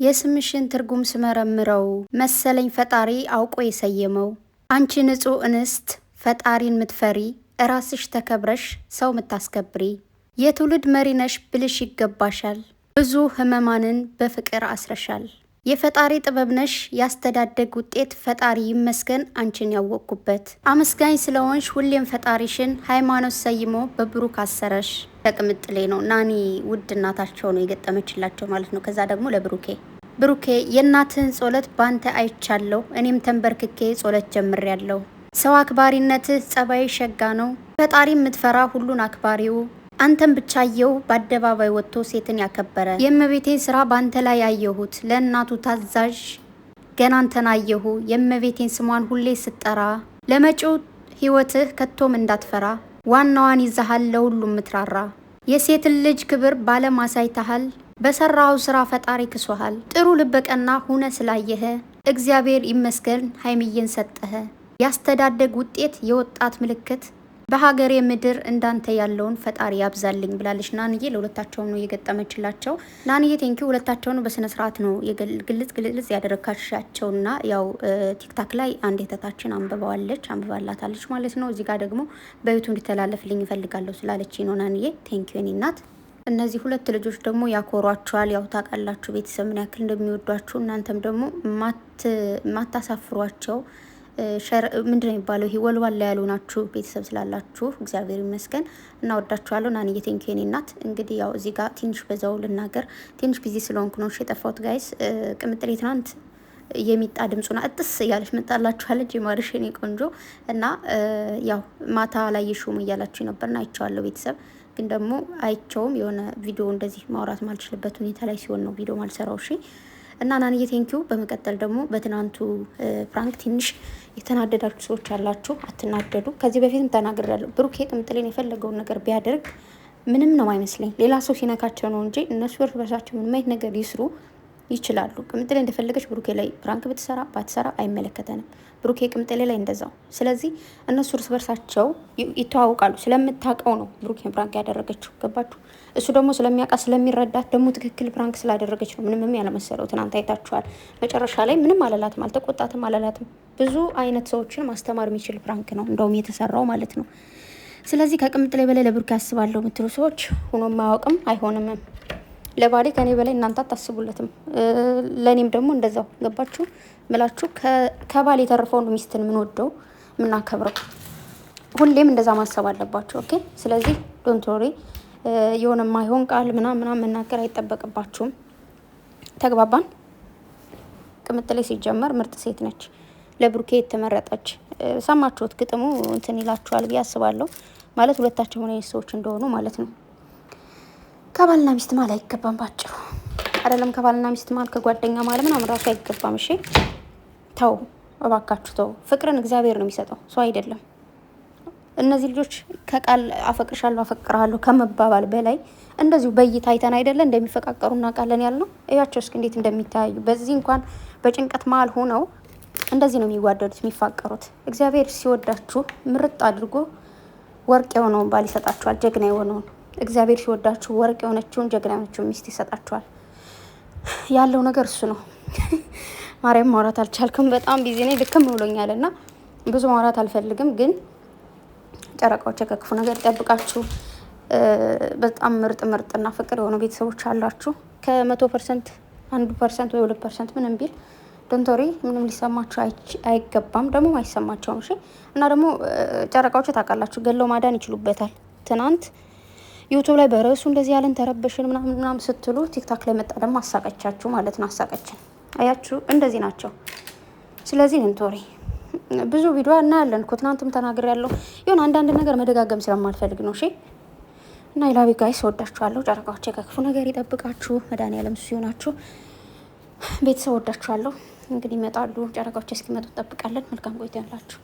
የስምሽን ትርጉም ስመረምረው መሰለኝ ፈጣሪ አውቆ የሰየመው። አንቺ ንጹሕ እንስት ፈጣሪን ምትፈሪ እራስሽ ተከብረሽ ሰው ምታስከብሪ የትውልድ መሪነሽ ብልሽ ይገባሻል። ብዙ ህመማንን በፍቅር አስረሻል። የፈጣሪ ጥበብነሽ ያስተዳደግ ውጤት ፈጣሪ ይመስገን አንቺን ያወቅኩበት። አመስጋኝ ስለሆንሽ ሁሌም ፈጣሪሽን ሃይማኖት ሰይሞ በብሩክ አሰረሽ። ለቅምጥሌ ነው ናኒ ውድ እናታቸው ነው የገጠመችላቸው ማለት ነው። ከዛ ደግሞ ብሩኬ የእናትህን ጸሎት ባንተ አይቻለሁ፣ እኔም ተንበርክኬ ጸሎት ጀምሬያለሁ። ሰው አክባሪነትህ ጸባይ ሸጋ ነው፣ ፈጣሪ የምትፈራ ሁሉን አክባሪው አንተን ብቻ አየሁ በአደባባይ ወጥቶ ሴትን ያከበረ። የእመቤቴን ስራ ባንተ ላይ አየሁት፣ ለእናቱ ታዛዥ ገና አንተን አየሁ። የእመቤቴን ስሟን ሁሌ ስጠራ፣ ለመጪው ህይወትህ ከቶም እንዳትፈራ፣ ዋናዋን ይዛሃል ለሁሉም ምትራራ። የሴትን ልጅ ክብር ባለማሳይተሃል፣ በሰራው ስራ ፈጣሪ ክሶሃል። ጥሩ ልበቀና ሁነ ስላየህ እግዚአብሔር ይመስገን ሀይሚዬን ሰጠህ። ያስተዳደግ ውጤት የወጣት ምልክት በሀገሬ ምድር እንዳንተ ያለውን ፈጣሪ ያብዛልኝ ብላለች ናንዬ። ለሁለታቸው ነው የገጠመችላቸው። ናንዬ ቴንኪው። ሁለታቸውን በስነ ስርዓት ነው ግልጽ ያደረካሻቸውና ያው ቲክታክ ላይ አንድ የተታችን አንብባላታለች ማለት ነው። እዚህ ጋር ደግሞ በዩቱ እንዲተላለፍልኝ እፈልጋለሁ ስላለች ነው ናንዬ። ቴንኪው የኔ እናት። እነዚህ ሁለት ልጆች ደግሞ ያኮሯቸዋል። ያው ታውቃላችሁ ቤተሰብ ምን ያክል እንደሚወዷችሁ። እናንተም ደግሞ ማታሳፍሯቸው ምንድን ነው የሚባለው? ይሄ ወልዋላ ያሉ ናችሁ ቤተሰብ ስላላችሁ እግዚአብሔር ይመስገን እና ወዳችኋለሁ። ናንዬ ቴንኪው የኔ እናት። እንግዲህ ያው እዚህ ጋር ትንሽ በዛው ልናገር፣ ትንሽ ቢዚ ስለሆንኩ ነው የጠፋሁት ጋይስ። ቅምጥሌ ትናንት የሚጣ ድምጹና እጥስ እያለች መጣላችኋለች የማርሽ የኔ ቆንጆ እና ያው ማታ ላይ የሹም እያላችሁ ነበርና አይቼዋለሁ ቤተሰብ። ግን ደግሞ አይቼውም የሆነ ቪዲዮ እንደዚህ ማውራት ማልችልበት ሁኔታ ላይ ሲሆን ነው ቪዲዮ ማልሰራው። እሺ እና ናንዬ ቴንኪው። በመቀጠል ደግሞ በትናንቱ ፕራንክ ትንሽ የተናደዳችሁ ሰዎች አላችሁ፣ አትናደዱ። ከዚህ በፊትም ተናግሬያለሁ። ብሩኬ ቅምጥሌን የፈለገውን ነገር ቢያደርግ ምንም ነው አይመስለኝ። ሌላ ሰው ሲነካቸው ነው እንጂ እነሱ እርስ በርሳቸው ምንም አይነት ነገር ይስሩ ይችላሉ። ቅምጥሌ እንደፈለገች ብሩኬ ላይ ፕራንክ ብትሰራ ባትሰራ አይመለከተንም። ብሩኬ ቅምጥሌ ላይ እንደዛው። ስለዚህ እነሱ እርስ በርሳቸው ይተዋውቃሉ። ስለምታውቀው ነው ብሩኬን ፕራንክ ያደረገችው። ገባችሁ? እሱ ደግሞ ስለሚያውቃ ስለሚረዳት ደግሞ ትክክል ፕራንክ ስላደረገች ነው ምንም ያለመሰለው። ትናንት አይታችኋል። መጨረሻ ላይ ምንም አላላትም፣ አልተቆጣትም፣ አላላትም። ብዙ አይነት ሰዎችን ማስተማር የሚችል ፕራንክ ነው እንደውም የተሰራው ማለት ነው። ስለዚህ ከቅምጥሌ በላይ ለብሩኬ ያስባለሁ የምትሉ ሰዎች ሆኖ ማያውቅም አይሆንምም። ለባሌ ከኔ በላይ እናንተ አታስቡለትም፣ ለኔም ደግሞ እንደዛው። ገባችሁ ምላችሁ? ከባል የተረፈውን ሚስትን የምንወደው የምናከብረው፣ ሁሌም እንደዛ ማሰብ አለባችሁ። ኦኬ። ስለዚህ ዶንት ወሪ፣ የሆነ ማይሆን ቃል ምናምን መናገር አይጠበቅባችሁም። ተግባባን? ቅምጥሌ ሲጀመር ምርጥ ሴት ነች፣ ለብሩኬ የተመረጠች። ሰማችሁት? ግጥሙ እንትን ይላችኋል ብዬ አስባለሁ። ማለት ሁለታቸው ሆነ ሰዎች እንደሆኑ ማለት ነው። ከባልና ሚስት ማል አይገባም። ባጭሩ አይደለም ከባልና ሚስት ማል ከጓደኛ ማል ምናምን ራሱ አይገባም። እሺ ተው እባካችሁ ተው። ፍቅርን እግዚአብሔር ነው የሚሰጠው፣ ሰው አይደለም። እነዚህ ልጆች ከቃል አፈቅርሻለሁ አፈቅርሃለሁ ከመባባል በላይ እንደዚሁ በእይታ አይተን አይደለ እንደሚፈቃቀሩ እናውቃለን ያልነው። እያቸው እስኪ እንዴት እንደሚታያዩ። በዚህ እንኳን በጭንቀት መሀል ሆነው እንደዚህ ነው የሚዋደዱት የሚፋቀሩት። እግዚአብሔር ሲወዳችሁ ምርጥ አድርጎ ወርቅ የሆነውን ባል ይሰጣችኋል፣ ጀግና የሆነውን። እግዚአብሔር ሲወዳችሁ ወርቅ የሆነችውን ጀግና የሆነችውን ሚስት ይሰጣችኋል። ያለው ነገር እሱ ነው። ማርያም ማውራት አልቻልኩም፣ በጣም ቢዚ ነኝ፣ ድክም ብሎኛል እና ብዙ ማውራት አልፈልግም። ግን ጨረቃዎች ከክፉ ነገር ይጠብቃችሁ። በጣም ምርጥና ፍቅር የሆኑ ቤተሰቦች አላችሁ። ከ100% 1% ወይ 2% ምንም ቢል ዶንቶሪ ምንም ሊሰማችሁ አይገባም፣ ደግሞ አይሰማቸውም። እሺ እና ደግሞ ጨረቃዎች ታውቃላችሁ ገለው ማዳን ይችሉበታል። ትናንት ዩቱብ ላይ በርዕሱ እንደዚህ ያለን ተረበሽን ምናምን ስትሉ ቲክታክ ላይ መጣ ደግሞ አሳቀቻችሁ ማለት ነው። አሳቀችን። አያችሁ እንደዚህ ናቸው። ስለዚህ እንቶሪ ብዙ ቪዲዮ እናያለን እኮ ትናንትም ተናግሬያለሁ። ይሁን አንዳንድ ነገር መደጋገም ስለማልፈልግ ነው። እሺ እና ኢላቪ ጋይስ ወዳችኋለሁ። ጨረቃዎች ከክፉ ነገር ይጠብቃችሁ። መድኃኒዓለም እሱ ይሆናችሁ። ቤተሰብ ወዳችኋለሁ። እንግዲህ ይመጣሉ ጨረቃዎች፣ እስኪመጡ እንጠብቃለን። መልካም ቆይታ ያላችሁ